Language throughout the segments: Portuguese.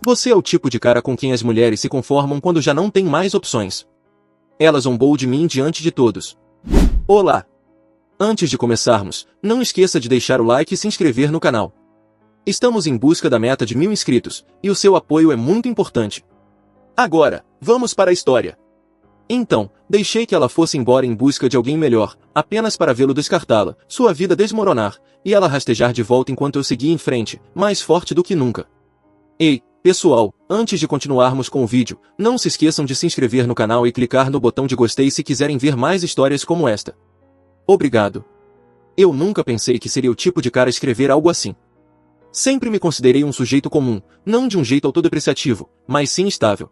Você é o tipo de cara com quem as mulheres se conformam quando já não tem mais opções. Ela zombou de mim diante de todos. Olá! Antes de começarmos, não esqueça de deixar o like e se inscrever no canal. Estamos em busca da meta de 1000 inscritos, e o seu apoio é muito importante. Agora, vamos para a história. Então, deixei que ela fosse embora em busca de alguém melhor, apenas para vê-lo descartá-la, sua vida desmoronar, e ela rastejar de volta enquanto eu seguia em frente, mais forte do que nunca. Ei, pessoal, antes de continuarmos com o vídeo, não se esqueçam de se inscrever no canal e clicar no botão de gostei se quiserem ver mais histórias como esta. Obrigado. Eu nunca pensei que seria o tipo de cara a escrever algo assim. Sempre me considerei um sujeito comum, não de um jeito autodepreciativo, mas sim estável.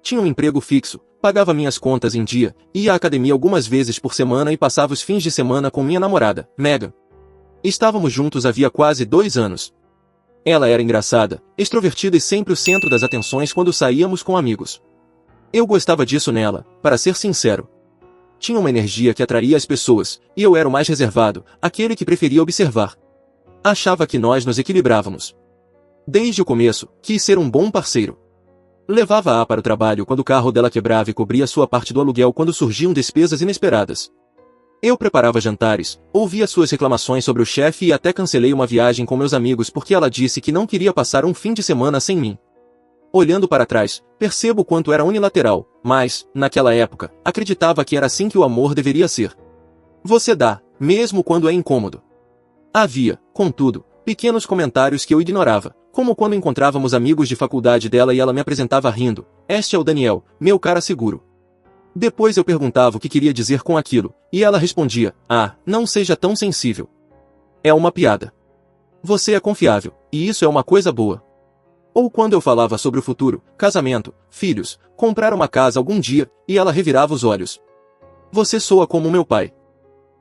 Tinha um emprego fixo, pagava minhas contas em dia, ia à academia algumas vezes por semana e passava os fins de semana com minha namorada, Megan. Estávamos juntos havia quase 2 anos. Ela era engraçada, extrovertida e sempre o centro das atenções quando saíamos com amigos. Eu gostava disso nela, para ser sincero. Tinha uma energia que atraía as pessoas, e eu era o mais reservado, aquele que preferia observar. Achava que nós nos equilibrávamos. Desde o começo, quis ser um bom parceiro. Levava-a para o trabalho quando o carro dela quebrava e cobria sua parte do aluguel quando surgiam despesas inesperadas. Eu preparava jantares, ouvia suas reclamações sobre o chefe e até cancelei uma viagem com meus amigos porque ela disse que não queria passar um fim de semana sem mim. Olhando para trás, percebo quanto era unilateral, mas, naquela época, acreditava que era assim que o amor deveria ser. Você dá, mesmo quando é incômodo. Havia, contudo, pequenos comentários que eu ignorava, como quando encontrávamos amigos de faculdade dela e ela me apresentava rindo, "Este é o Daniel, meu cara seguro." Depois eu perguntava o que queria dizer com aquilo, e ela respondia, "Ah, não seja tão sensível. É uma piada. Você é confiável, e isso é uma coisa boa." Ou quando eu falava sobre o futuro, casamento, filhos, comprar uma casa algum dia, e ela revirava os olhos. "Você soa como meu pai.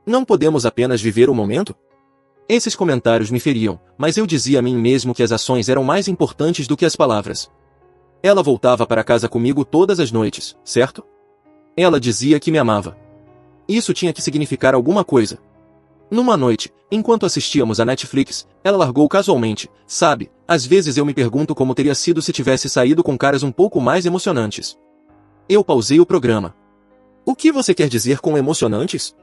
Não podemos apenas viver o momento?" Esses comentários me feriam, mas eu dizia a mim mesmo que as ações eram mais importantes do que as palavras. Ela voltava para casa comigo todas as noites, certo? Ela dizia que me amava. Isso tinha que significar alguma coisa. Numa noite, enquanto assistíamos a Netflix, ela largou casualmente, "Sabe, às vezes eu me pergunto como teria sido se tivesse saído com caras um pouco mais emocionantes." Eu pausei o programa. "O que você quer dizer com emocionantes?"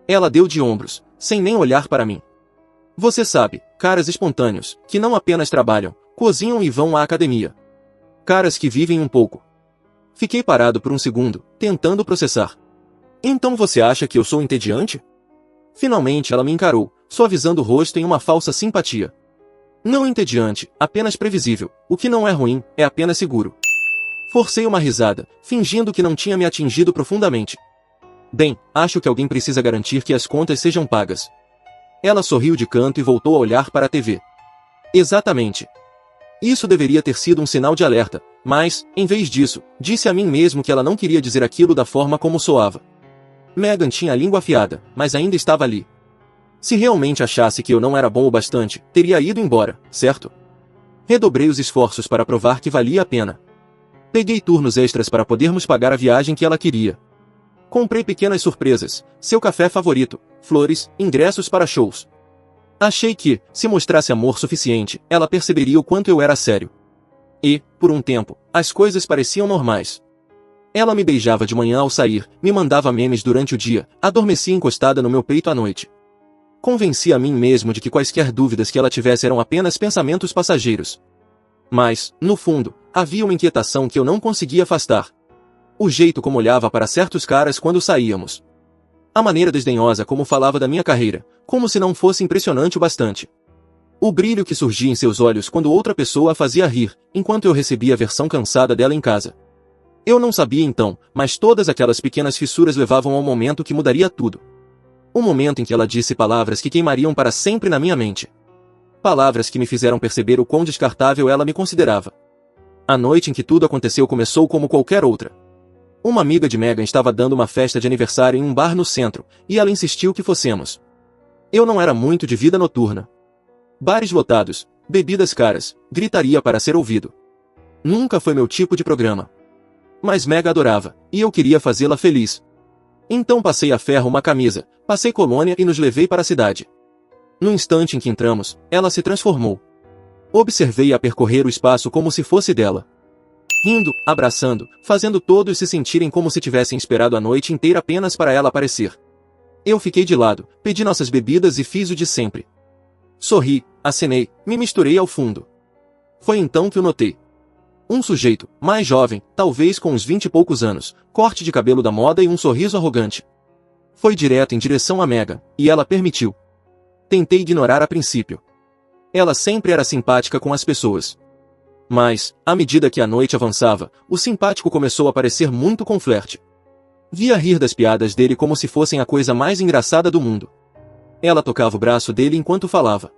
Ela deu de ombros, sem nem olhar para mim. "Você sabe, caras espontâneos, que não apenas trabalham, cozinham e vão à academia. Caras que vivem um pouco." Fiquei parado por um segundo, tentando processar. "Então você acha que eu sou entediante?" Finalmente ela me encarou, suavizando o rosto em uma falsa simpatia. "Não entediante, apenas previsível, o que não é ruim, é apenas seguro." Forcei uma risada, fingindo que não tinha me atingido profundamente. "Bem, acho que alguém precisa garantir que as contas sejam pagas." Ela sorriu de canto e voltou a olhar para a TV. "Exatamente. Isso deveria ter sido um sinal de alerta, mas, em vez disso, disse a mim mesmo que ela não queria dizer aquilo da forma como soava. Megan tinha a língua afiada, mas ainda estava ali. Se realmente achasse que eu não era bom o bastante, teria ido embora, certo? Redobrei os esforços para provar que valia a pena. Peguei turnos extras para podermos pagar a viagem que ela queria. Comprei pequenas surpresas, seu café favorito, flores, ingressos para shows. Achei que, se mostrasse amor suficiente, ela perceberia o quanto eu era sério. E, por um tempo, as coisas pareciam normais. Ela me beijava de manhã ao sair, me mandava memes durante o dia, adormecia encostada no meu peito à noite. Convenci a mim mesmo de que quaisquer dúvidas que ela tivesse eram apenas pensamentos passageiros. Mas, no fundo, havia uma inquietação que eu não conseguia afastar. O jeito como olhava para certos caras quando saíamos. A maneira desdenhosa como falava da minha carreira, como se não fosse impressionante o bastante. O brilho que surgia em seus olhos quando outra pessoa a fazia rir, enquanto eu recebia a versão cansada dela em casa. Eu não sabia então, mas todas aquelas pequenas fissuras levavam ao momento que mudaria tudo. O momento em que ela disse palavras que queimariam para sempre na minha mente. Palavras que me fizeram perceber o quão descartável ela me considerava. A noite em que tudo aconteceu começou como qualquer outra. Uma amiga de Megan estava dando uma festa de aniversário em um bar no centro, e ela insistiu que fossemos. Eu não era muito de vida noturna. Bares lotados, bebidas caras, gritaria para ser ouvido. Nunca foi meu tipo de programa. Mas Megan adorava, e eu queria fazê-la feliz. Então passei a ferro uma camisa, passei colônia e nos levei para a cidade. No instante em que entramos, ela se transformou. Observei-a percorrer o espaço como se fosse dela. Rindo, abraçando, fazendo todos se sentirem como se tivessem esperado a noite inteira apenas para ela aparecer. Eu fiquei de lado, pedi nossas bebidas e fiz o de sempre. Sorri, acenei, me misturei ao fundo. Foi então que o notei. Um sujeito, mais jovem, talvez com uns 20 e poucos anos, corte de cabelo da moda e um sorriso arrogante. Foi direto em direção a Megan, e ela permitiu. Tentei ignorar a princípio. Ela sempre era simpática com as pessoas. Mas, à medida que a noite avançava, o simpático começou a parecer muito com flerte. Via rir das piadas dele como se fossem a coisa mais engraçada do mundo. Ela tocava o braço dele enquanto falava.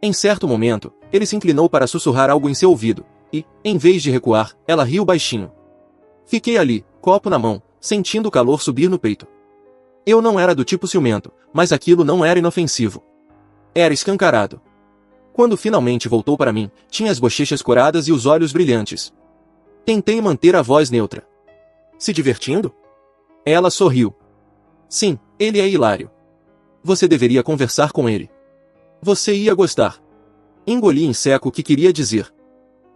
Em certo momento, ele se inclinou para sussurrar algo em seu ouvido, e, em vez de recuar, ela riu baixinho. Fiquei ali, copo na mão, sentindo o calor subir no peito. Eu não era do tipo ciumento, mas aquilo não era inofensivo. Era escancarado. Quando finalmente voltou para mim, tinha as bochechas coradas e os olhos brilhantes. Tentei manter a voz neutra. Se divertindo? Ela sorriu. Sim, ele é hilário. Você deveria conversar com ele. Você ia gostar. Engoli em seco o que queria dizer.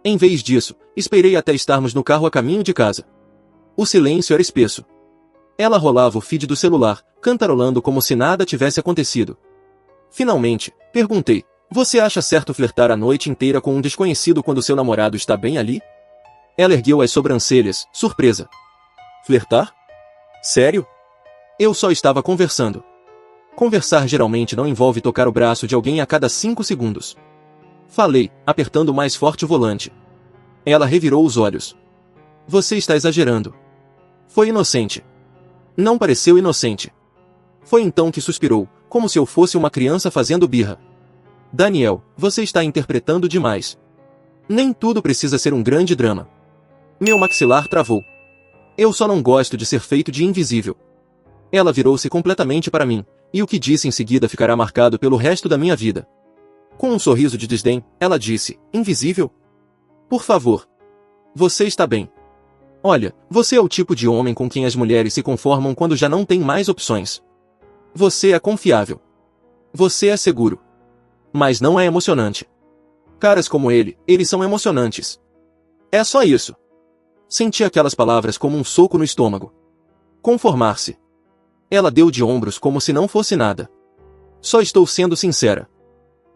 Em vez disso, esperei até estarmos no carro a caminho de casa. O silêncio era espesso. Ela rolava o feed do celular, cantarolando como se nada tivesse acontecido. Finalmente, perguntei, você acha certo flertar a noite inteira com um desconhecido quando seu namorado está bem ali? Ela ergueu as sobrancelhas, surpresa. Flertar? Sério? Eu só estava conversando. Conversar geralmente não envolve tocar o braço de alguém a cada 5 segundos. Falei, apertando mais forte o volante. Ela revirou os olhos. Você está exagerando. Foi inocente. Não pareceu inocente. Foi então que suspirou, como se eu fosse uma criança fazendo birra. Daniel, você está interpretando demais. Nem tudo precisa ser um grande drama. Meu maxilar travou. Eu só não gosto de ser feito de invisível. Ela virou-se completamente para mim, e o que disse em seguida ficará marcado pelo resto da minha vida. Com um sorriso de desdém, ela disse, invisível? Por favor. Você está bem. Olha, você é o tipo de homem com quem as mulheres se conformam quando já não tem mais opções. Você é confiável. Você é seguro. Mas não é emocionante. Caras como ele, eles são emocionantes. É só isso. Senti aquelas palavras como um soco no estômago. Conformar-se. Ela deu de ombros como se não fosse nada. Só estou sendo sincera.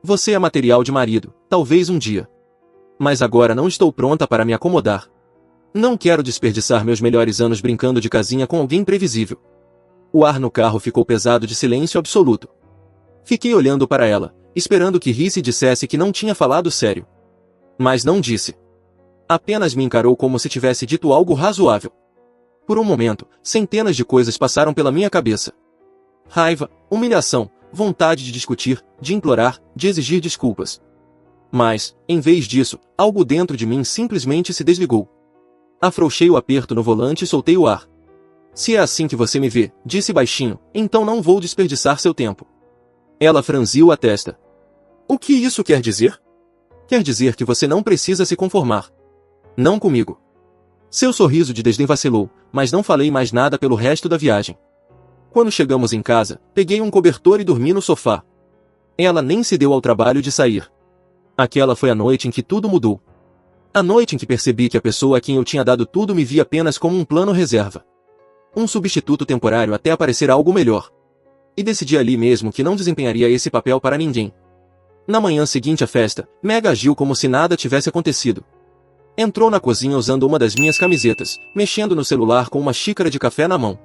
Você é material de marido, talvez um dia. Mas agora não estou pronta para me acomodar. Não quero desperdiçar meus melhores anos brincando de casinha com alguém previsível. O ar no carro ficou pesado de silêncio absoluto. Fiquei olhando para ela, esperando que risse e dissesse que não tinha falado sério. Mas não disse. Apenas me encarou como se tivesse dito algo razoável. Por um momento, centenas de coisas passaram pela minha cabeça. Raiva, humilhação, vontade de discutir, de implorar, de exigir desculpas. Mas, em vez disso, algo dentro de mim simplesmente se desligou. Afrouxei o aperto no volante e soltei o ar. Se é assim que você me vê, disse baixinho, então não vou desperdiçar seu tempo. Ela franziu a testa. O que isso quer dizer? Quer dizer que você não precisa se conformar. Não comigo. Seu sorriso de desdém vacilou, mas não falei mais nada pelo resto da viagem. Quando chegamos em casa, peguei um cobertor e dormi no sofá. Ela nem se deu ao trabalho de sair. Aquela foi a noite em que tudo mudou. A noite em que percebi que a pessoa a quem eu tinha dado tudo me via apenas como um plano reserva. Um substituto temporário até aparecer algo melhor. E decidi ali mesmo que não desempenharia esse papel para ninguém. Na manhã seguinte à festa, Meg agiu como se nada tivesse acontecido. Entrou na cozinha usando uma das minhas camisetas, mexendo no celular com uma xícara de café na mão.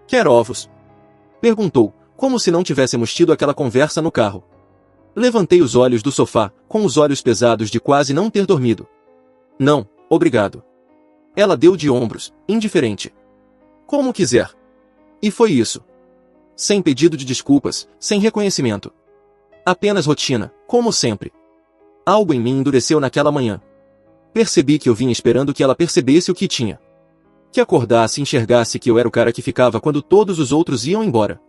Quer ovos? Perguntou, como se não tivéssemos tido aquela conversa no carro. Levantei os olhos do sofá, com os olhos pesados de quase não ter dormido. Não, obrigado. Ela deu de ombros, indiferente. Como quiser. E foi isso. Sem pedido de desculpas, sem reconhecimento. Apenas rotina, como sempre. Algo em mim endureceu naquela manhã. Percebi que eu vinha esperando que ela percebesse o que tinha. Que acordasse e enxergasse que eu era o cara que ficava quando todos os outros iam embora.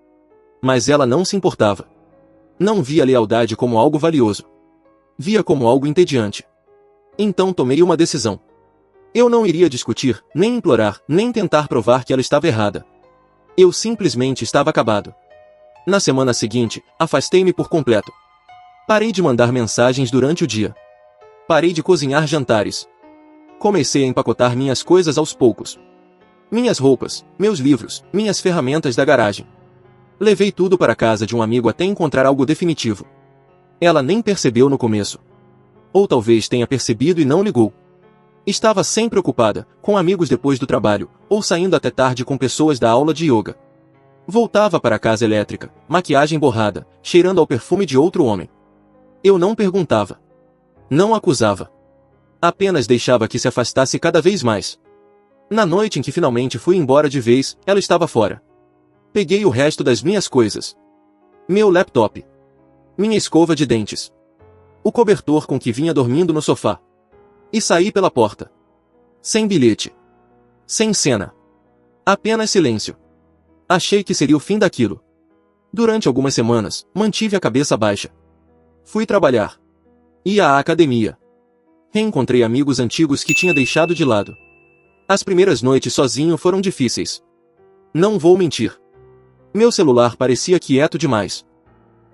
Mas ela não se importava. Não via a lealdade como algo valioso. Via como algo entediante. Então tomei uma decisão. Eu não iria discutir, nem implorar, nem tentar provar que ela estava errada. Eu simplesmente estava acabado. Na semana seguinte, afastei-me por completo. Parei de mandar mensagens durante o dia. Parei de cozinhar jantares. Comecei a empacotar minhas coisas aos poucos. Minhas roupas, meus livros, minhas ferramentas da garagem. Levei tudo para a casa de um amigo até encontrar algo definitivo. Ela nem percebeu no começo. Ou talvez tenha percebido e não ligou. Estava sempre ocupada, com amigos depois do trabalho, ou saindo até tarde com pessoas da aula de yoga. Voltava para a casa elétrica, maquiagem borrada, cheirando ao perfume de outro homem. Eu não perguntava. Não acusava. Apenas deixava que se afastasse cada vez mais. Na noite em que finalmente fui embora de vez, ela estava fora. Peguei o resto das minhas coisas. Meu laptop. Minha escova de dentes. O cobertor com que vinha dormindo no sofá. E saí pela porta. Sem bilhete. Sem cena. Apenas silêncio. Achei que seria o fim daquilo. Durante algumas semanas, mantive a cabeça baixa. Fui trabalhar. Ia à academia. Reencontrei amigos antigos que tinha deixado de lado. As primeiras noites sozinho foram difíceis. Não vou mentir. Meu celular parecia quieto demais.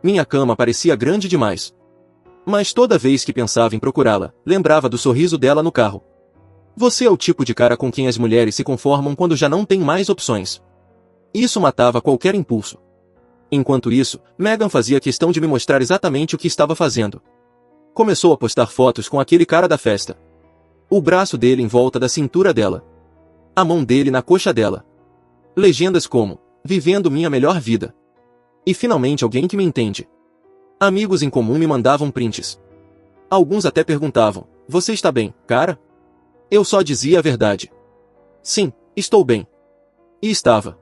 Minha cama parecia grande demais. Mas toda vez que pensava em procurá-la, lembrava do sorriso dela no carro. Você é o tipo de cara com quem as mulheres se conformam quando já não tem mais opções. Isso matava qualquer impulso. Enquanto isso, Megan fazia questão de me mostrar exatamente o que estava fazendo. Começou a postar fotos com aquele cara da festa. O braço dele em volta da cintura dela. A mão dele na coxa dela. Legendas como, vivendo minha melhor vida. E finalmente alguém que me entende. Amigos em comum me mandavam prints. Alguns até perguntavam, você está bem, cara? Eu só dizia a verdade. Sim, estou bem. E estava.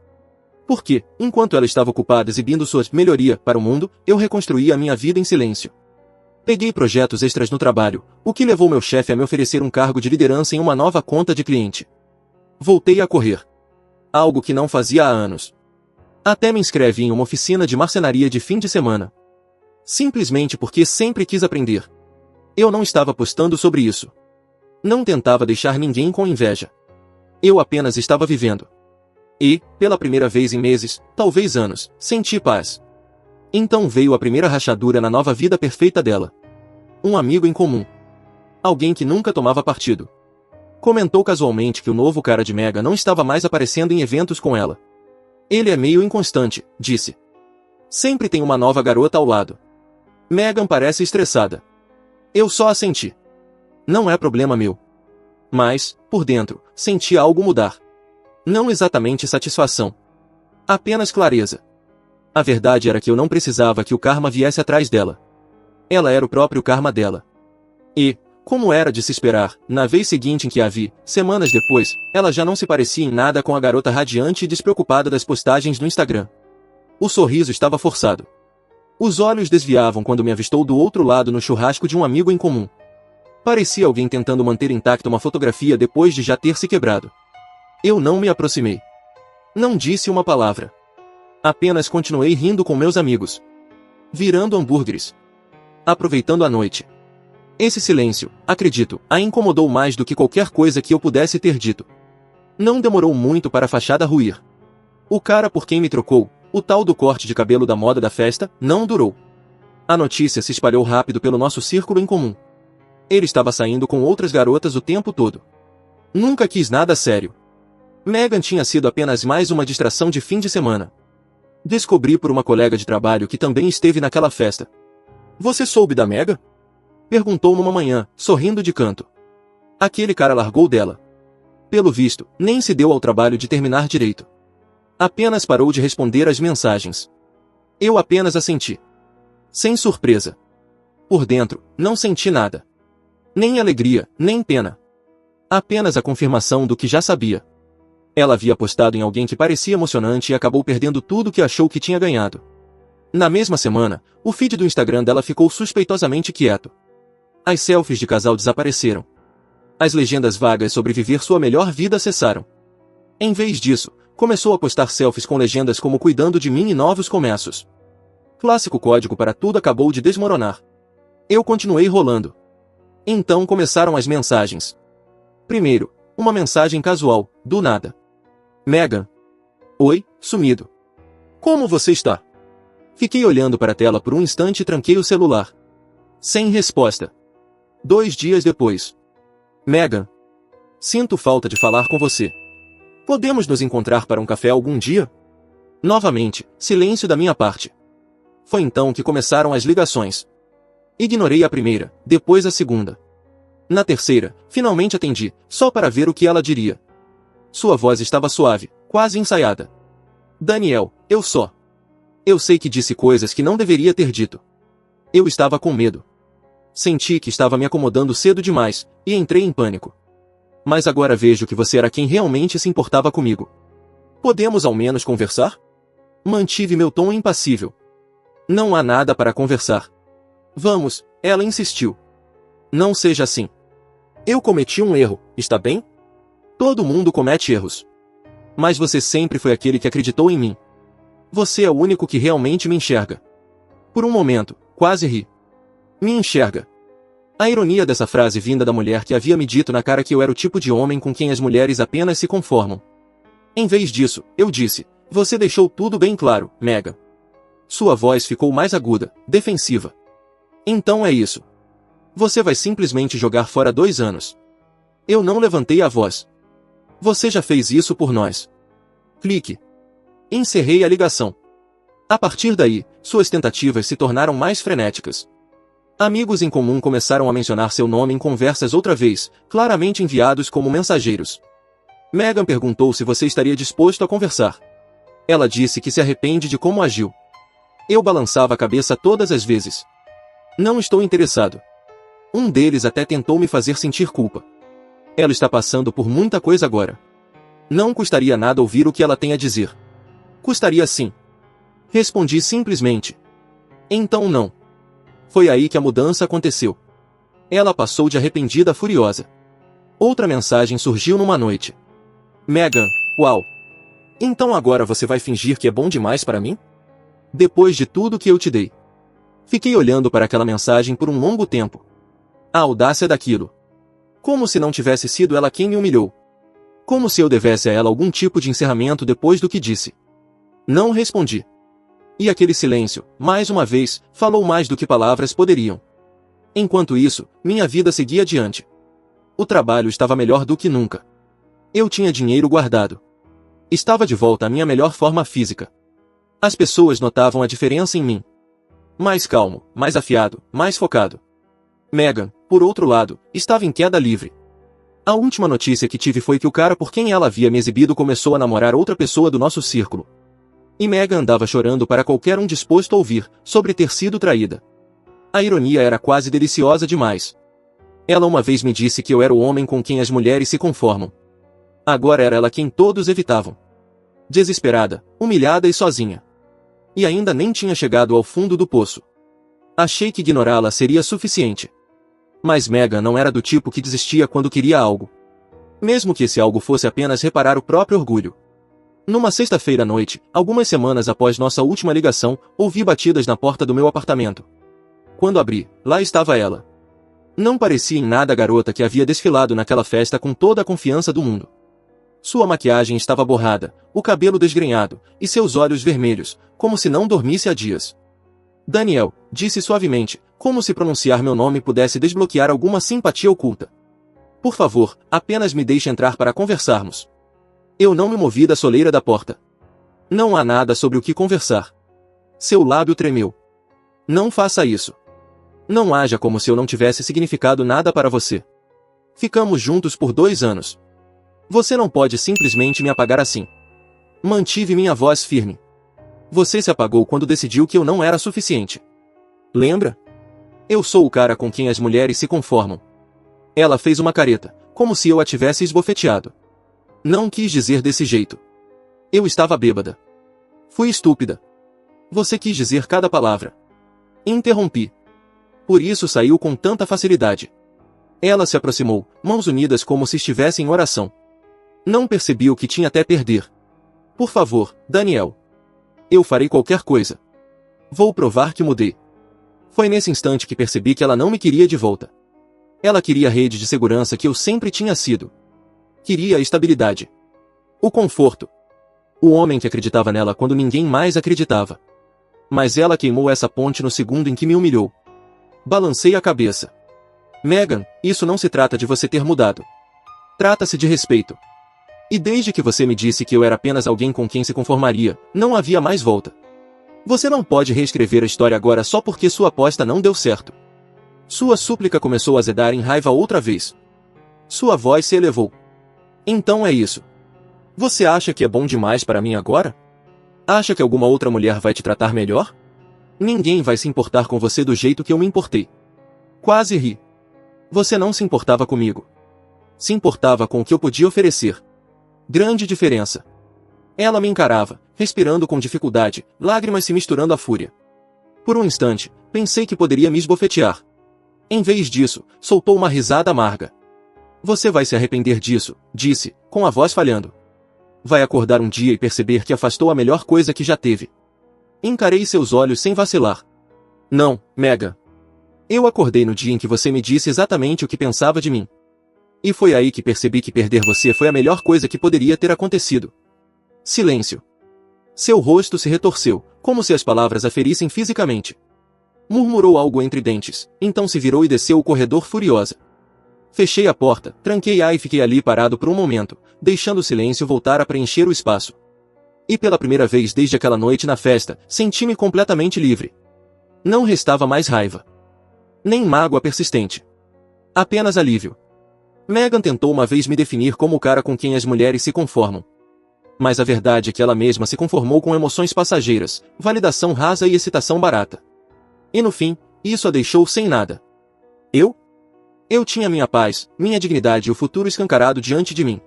Porque, enquanto ela estava ocupada exibindo sua melhoria para o mundo, eu reconstruía a minha vida em silêncio. Peguei projetos extras no trabalho, o que levou meu chefe a me oferecer um cargo de liderança em uma nova conta de cliente. Voltei a correr. Algo que não fazia há anos. Até me inscrevi em uma oficina de marcenaria de fim de semana. Simplesmente porque sempre quis aprender. Eu não estava postando sobre isso. Não tentava deixar ninguém com inveja. Eu apenas estava vivendo. E, pela primeira vez em meses, talvez anos, senti paz. Então veio a primeira rachadura na nova vida perfeita dela. Um amigo em comum. Alguém que nunca tomava partido. Comentou casualmente que o novo cara de Megan não estava mais aparecendo em eventos com ela. Ele é meio inconstante, disse. Sempre tem uma nova garota ao lado. Megan parece estressada. Eu só assenti. Não é problema meu. Mas, por dentro, senti algo mudar. Não exatamente satisfação. Apenas clareza. A verdade era que eu não precisava que o karma viesse atrás dela. Ela era o próprio karma dela. E, como era de se esperar, na vez seguinte em que a vi, semanas depois, ela já não se parecia em nada com a garota radiante e despreocupada das postagens no Instagram. O sorriso estava forçado. Os olhos desviavam quando me avistou do outro lado no churrasco de um amigo em comum. Parecia alguém tentando manter intacta uma fotografia depois de já ter se quebrado. Eu não me aproximei. Não disse uma palavra. Apenas continuei rindo com meus amigos. Virando hambúrgueres. Aproveitando a noite. Esse silêncio, acredito, a incomodou mais do que qualquer coisa que eu pudesse ter dito. Não demorou muito para a fachada ruir. O cara por quem me trocou, o tal do corte de cabelo da moda da festa, não durou. A notícia se espalhou rápido pelo nosso círculo em comum. Ele estava saindo com outras garotas o tempo todo. Nunca quis nada sério. Megan tinha sido apenas mais uma distração de fim de semana. Descobri por uma colega de trabalho que também esteve naquela festa. Você soube da Megan? Perguntou numa manhã, sorrindo de canto. Aquele cara largou dela. Pelo visto, nem se deu ao trabalho de terminar direito. Apenas parou de responder às mensagens. Eu apenas assenti. Sem surpresa. Por dentro, não senti nada. Nem alegria, nem pena. Apenas a confirmação do que já sabia. Ela havia apostado em alguém que parecia emocionante e acabou perdendo tudo que achou que tinha ganhado. Na mesma semana, o feed do Instagram dela ficou suspeitosamente quieto. As selfies de casal desapareceram. As legendas vagas sobre viver sua melhor vida cessaram. Em vez disso, começou a postar selfies com legendas como cuidando de mim e novos começos. Clássico código para tudo acabou de desmoronar. Eu continuei rolando. Então começaram as mensagens. Primeiro, uma mensagem casual, do nada. Megan. Oi, sumido. Como você está? Fiquei olhando para a tela por um instante e tranquei o celular. Sem resposta. 2 dias depois. Megan. Sinto falta de falar com você. Podemos nos encontrar para um café algum dia? Novamente, silêncio da minha parte. Foi então que começaram as ligações. Ignorei a primeira, depois a segunda. Na terceira, finalmente atendi, só para ver o que ela diria. Sua voz estava suave, quase ensaiada. Daniel, eu sei que disse coisas que não deveria ter dito. Eu estava com medo. Senti que estava me acomodando cedo demais, e entrei em pânico. Mas agora vejo que você era quem realmente se importava comigo. Podemos ao menos conversar? Mantive meu tom impassível. Não há nada para conversar. Vamos, ela insistiu. Não seja assim. Eu cometi um erro, está bem? Todo mundo comete erros. Mas você sempre foi aquele que acreditou em mim. Você é o único que realmente me enxerga. Por um momento, quase ri. Me enxerga. A ironia dessa frase vinda da mulher que havia me dito na cara que eu era o tipo de homem com quem as mulheres apenas se conformam. Em vez disso, eu disse, você deixou tudo bem claro, Megan. Sua voz ficou mais aguda, defensiva. Então é isso. Você vai simplesmente jogar fora 2 anos. Eu não levantei a voz. Você já fez isso por nós. Clique. Encerrei a ligação. A partir daí, suas tentativas se tornaram mais frenéticas. Amigos em comum começaram a mencionar seu nome em conversas outra vez, claramente enviados como mensageiros. Megan perguntou se você estaria disposto a conversar. Ela disse que se arrepende de como agiu. Eu balançava a cabeça todas as vezes. Não estou interessado. Um deles até tentou me fazer sentir culpa. Ela está passando por muita coisa agora. Não custaria nada ouvir o que ela tem a dizer. Custaria sim. Respondi simplesmente. Então não. Foi aí que a mudança aconteceu. Ela passou de arrependida a furiosa. Outra mensagem surgiu numa noite. Megan, uau. Então agora você vai fingir que é bom demais para mim? Depois de tudo que eu te dei. Fiquei olhando para aquela mensagem por um longo tempo. A audácia daquilo. Como se não tivesse sido ela quem me humilhou. Como se eu devesse a ela algum tipo de encerramento depois do que disse. Não respondi. E aquele silêncio, mais uma vez, falou mais do que palavras poderiam. Enquanto isso, minha vida seguia adiante. O trabalho estava melhor do que nunca. Eu tinha dinheiro guardado. Estava de volta à minha melhor forma física. As pessoas notavam a diferença em mim. Mais calmo, mais afiado, mais focado. Megan, por outro lado, estava em queda livre. A última notícia que tive foi que o cara por quem ela havia me exibido começou a namorar outra pessoa do nosso círculo. E Megan andava chorando para qualquer um disposto a ouvir, sobre ter sido traída. A ironia era quase deliciosa demais. Ela uma vez me disse que eu era o homem com quem as mulheres se conformam. Agora era ela quem todos evitavam. Desesperada, humilhada e sozinha. E ainda nem tinha chegado ao fundo do poço. Achei que ignorá-la seria suficiente. Mas Megan não era do tipo que desistia quando queria algo. Mesmo que esse algo fosse apenas reparar o próprio orgulho. Numa sexta-feira à noite, algumas semanas após nossa última ligação, ouvi batidas na porta do meu apartamento. Quando abri, lá estava ela. Não parecia em nada a garota que havia desfilado naquela festa com toda a confiança do mundo. Sua maquiagem estava borrada, o cabelo desgrenhado, e seus olhos vermelhos, como se não dormisse há dias. Daniel, disse suavemente, como se pronunciar meu nome pudesse desbloquear alguma simpatia oculta. Por favor, apenas me deixe entrar para conversarmos. Eu não me movi da soleira da porta. Não há nada sobre o que conversar. Seu lábio tremeu. Não faça isso. Não haja como se eu não tivesse significado nada para você. Ficamos juntos por 2 anos. Você não pode simplesmente me apagar assim. Mantive minha voz firme. Você se apagou quando decidiu que eu não era suficiente. Lembra? Eu sou o cara com quem as mulheres se conformam. Ela fez uma careta, como se eu a tivesse esbofeteado. Não quis dizer desse jeito. Eu estava bêbada. Fui estúpida. Você quis dizer cada palavra. Interrompi. Por isso saiu com tanta facilidade. Ela se aproximou, mãos unidas como se estivesse em oração. Não percebi o que tinha até perder. Por favor, Daniel. Eu farei qualquer coisa. Vou provar que mudei. Foi nesse instante que percebi que ela não me queria de volta. Ela queria a rede de segurança que eu sempre tinha sido. Queria a estabilidade. O conforto. O homem que acreditava nela quando ninguém mais acreditava. Mas ela queimou essa ponte no segundo em que me humilhou. Balancei a cabeça. Megan, isso não se trata de você ter mudado. Trata-se de respeito. E desde que você me disse que eu era apenas alguém com quem se conformaria, não havia mais volta. Você não pode reescrever a história agora só porque sua aposta não deu certo. Sua súplica começou a azedar em raiva outra vez. Sua voz se elevou. Então é isso. Você acha que é bom demais para mim agora? Acha que alguma outra mulher vai te tratar melhor? Ninguém vai se importar com você do jeito que eu me importei. Quase ri. Você não se importava comigo. Se importava com o que eu podia oferecer. Grande diferença. Ela me encarava, respirando com dificuldade, lágrimas se misturando à fúria. Por um instante, pensei que poderia me esbofetear. Em vez disso, soltou uma risada amarga. Você vai se arrepender disso, disse, com a voz falhando. Vai acordar um dia e perceber que afastou a melhor coisa que já teve. Encarei seus olhos sem vacilar. Não, Megan. Eu acordei no dia em que você me disse exatamente o que pensava de mim. E foi aí que percebi que perder você foi a melhor coisa que poderia ter acontecido. Silêncio. Seu rosto se retorceu, como se as palavras a ferissem fisicamente. Murmurou algo entre dentes, então se virou e desceu o corredor furiosa. Fechei a porta, tranquei-a e fiquei ali parado por um momento, deixando o silêncio voltar a preencher o espaço. E pela primeira vez desde aquela noite na festa, senti-me completamente livre. Não restava mais raiva. Nem mágoa persistente. Apenas alívio. Megan tentou uma vez me definir como o cara com quem as mulheres se conformam. Mas a verdade é que ela mesma se conformou com emoções passageiras, validação rasa e excitação barata. E no fim, isso a deixou sem nada. Eu tinha minha paz, minha dignidade e o futuro escancarado diante de mim.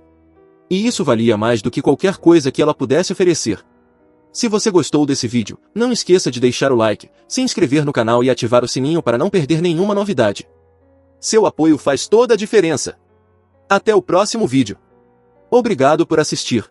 E isso valia mais do que qualquer coisa que ela pudesse oferecer. Se você gostou desse vídeo, não esqueça de deixar o like, se inscrever no canal e ativar o sininho para não perder nenhuma novidade. Seu apoio faz toda a diferença. Até o próximo vídeo. Obrigado por assistir.